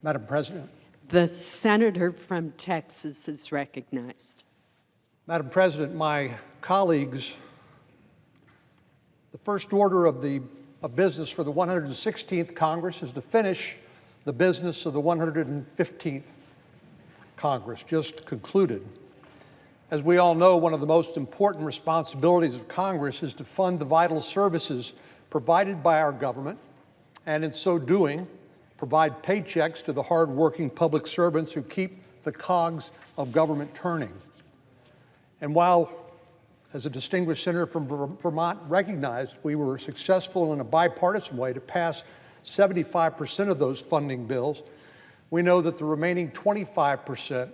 Madam President. The senator from Texas is recognized. Madam President, my colleagues, the first order of business for the 116th Congress is to finish the business of the 115th Congress, just concluded. As we all know, one of the most important responsibilities of Congress is to fund the vital services provided by our government, and in so doing, provide paychecks to the hard-working public servants who keep the cogs of government turning. And while, as a distinguished senator from Vermont recognized, we were successful in a bipartisan way to pass 75% of those funding bills, we know that the remaining 25%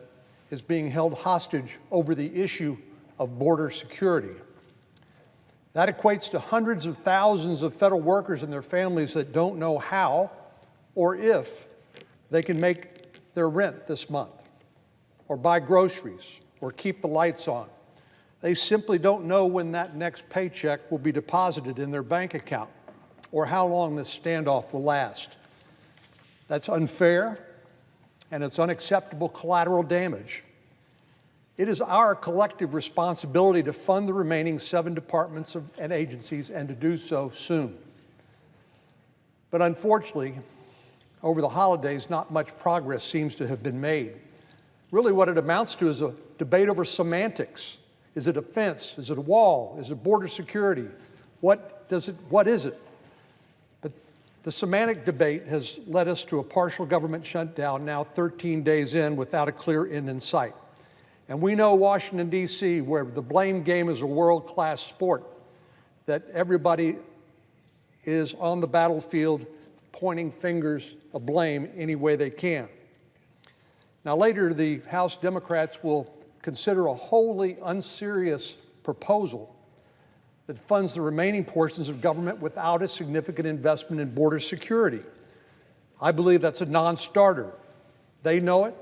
is being held hostage over the issue of border security. That equates to hundreds of thousands of federal workers and their families that don't know how or if they can make their rent this month, or buy groceries, or keep the lights on. They simply don't know when that next paycheck will be deposited in their bank account, or how long this standoff will last. That's unfair, and it's unacceptable collateral damage. It is our collective responsibility to fund the remaining 7 departments and agencies, and to do so soon. But unfortunately, over the holidays, not much progress seems to have been made. Really what it amounts to is a debate over semantics. Is it a fence? Is it a wall? Is it border security? What is it? But the semantic debate has led us to a partial government shutdown now 13 days in without a clear end in sight. And we know Washington, D.C., where the blame game is a world-class sport, that everybody is on the battlefield pointing fingers of blame any way they can. Now later, the House Democrats will consider a wholly unserious proposal that funds the remaining portions of government without a significant investment in border security. I believe that's a non-starter. They know it,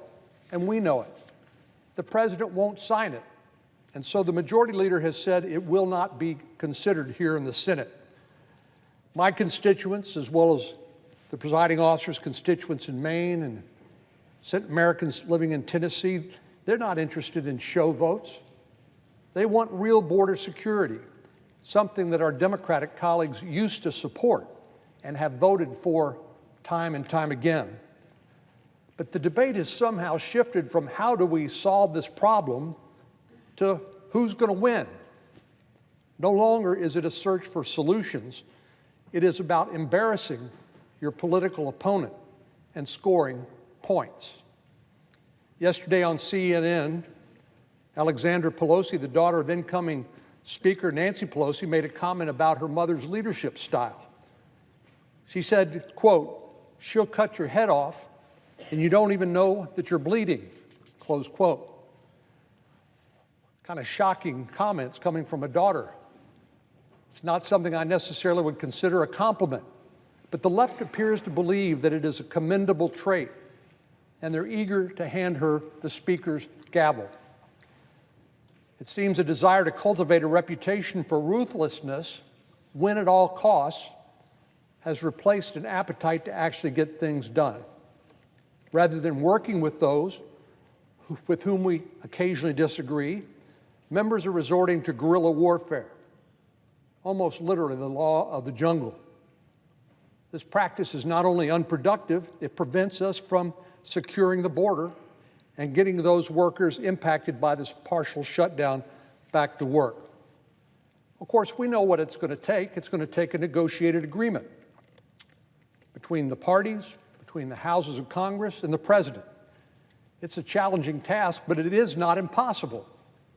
and we know it. The president won't sign it, and so the majority leader has said it will not be considered here in the Senate. My constituents, as well as the presiding officer's constituents in Maine and Americans living in Tennessee, they're not interested in show votes. They want real border security, something that our Democratic colleagues used to support and have voted for time and time again. But the debate has somehow shifted from how do we solve this problem to who's going to win. No longer is it a search for solutions. It is about embarrassing your political opponent and scoring points. Yesterday on CNN, Alexandra Pelosi, the daughter of incoming Speaker Nancy Pelosi, made a comment about her mother's leadership style. She said, quote, "She'll cut your head off and you don't even know that you're bleeding," close quote. Kind of shocking comments coming from a daughter. It's not something I necessarily would consider a compliment. But the left appears to believe that it is a commendable trait, and they're eager to hand her the Speaker's gavel. It seems a desire to cultivate a reputation for ruthlessness, win at all costs, has replaced an appetite to actually get things done. Rather than working with those with whom we occasionally disagree, members are resorting to guerrilla warfare, almost literally the law of the jungle. This practice is not only unproductive, it prevents us from securing the border and getting those workers impacted by this partial shutdown back to work. Of course, we know what it's going to take. It's going to take a negotiated agreement between the parties, between the houses of Congress and the president. It's a challenging task, but it is not impossible.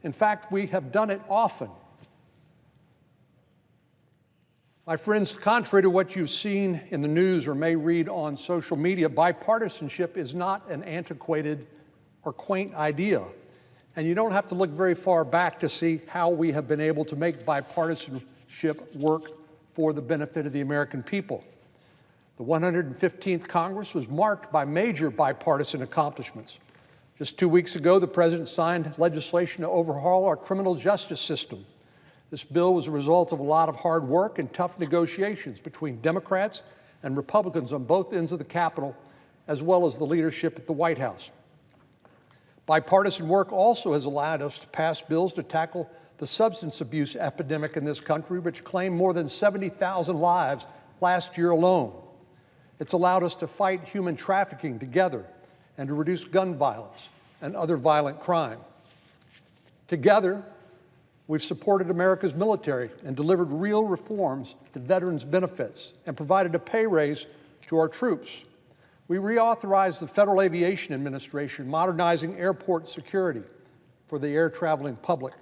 In fact, we have done it often. My friends, contrary to what you've seen in the news or may read on social media, bipartisanship is not an antiquated or quaint idea. And you don't have to look very far back to see how we have been able to make bipartisanship work for the benefit of the American people. The 115th Congress was marked by major bipartisan accomplishments. Just 2 weeks ago, the president signed legislation to overhaul our criminal justice system. This bill was a result of a lot of hard work and tough negotiations between Democrats and Republicans on both ends of the Capitol as well as the leadership at the White House. Bipartisan work also has allowed us to pass bills to tackle the substance abuse epidemic in this country, which claimed more than 70,000 lives last year alone. It's allowed us to fight human trafficking together and to reduce gun violence and other violent crime. Together, we've supported America's military and delivered real reforms to veterans' benefits and provided a pay raise to our troops. We reauthorized the Federal Aviation Administration, modernizing airport security for the air traveling public.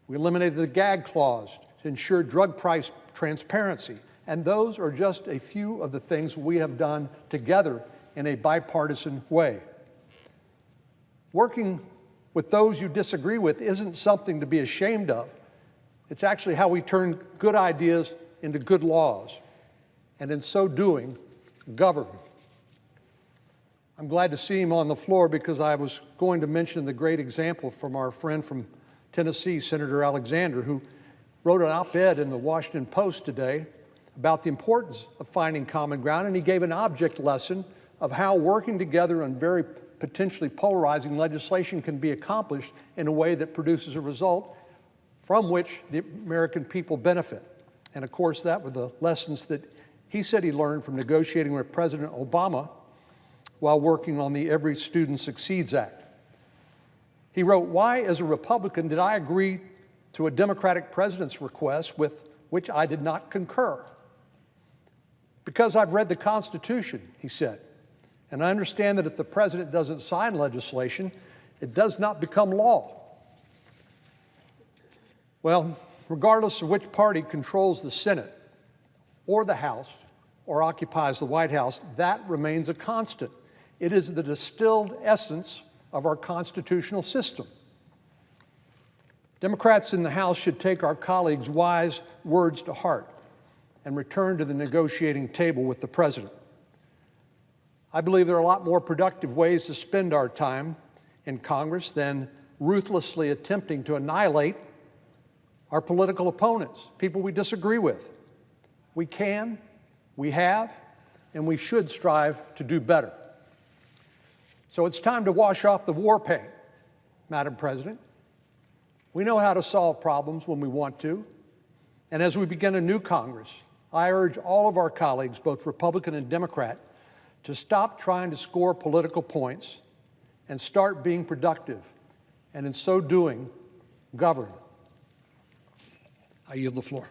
We eliminated the gag clause to ensure drug price transparency. And those are just a few of the things we have done together in a bipartisan way. Working with those you disagree with isn't something to be ashamed of. It's actually how we turn good ideas into good laws, and in so doing, govern. I'm glad to see him on the floor because I was going to mention the great example from our friend from Tennessee, Senator Alexander, who wrote an op-ed in the Washington Post today about the importance of finding common ground, and he gave an object lesson of how working together on very potentially polarizing legislation can be accomplished in a way that produces a result from which the American people benefit. And of course, that were the lessons that he said he learned from negotiating with President Obama while working on the Every Student Succeeds Act. He wrote, "Why, as a Republican, did I agree to a Democratic president's request with which I did not concur? Because I've read the Constitution," he said, "and I understand that if the president doesn't sign legislation, it does not become law." Well, regardless of which party controls the Senate or the House or occupies the White House, that remains a constant. It is the distilled essence of our constitutional system. Democrats in the House should take our colleagues' wise words to heart and return to the negotiating table with the president. I believe there are a lot more productive ways to spend our time in Congress than ruthlessly attempting to annihilate our political opponents, people we disagree with. We can, we have, and we should strive to do better. So it's time to wash off the war paint, Madam President. We know how to solve problems when we want to. And as we begin a new Congress, I urge all of our colleagues, both Republican and Democrat, to stop trying to score political points and start being productive, and in so doing, govern. I yield the floor.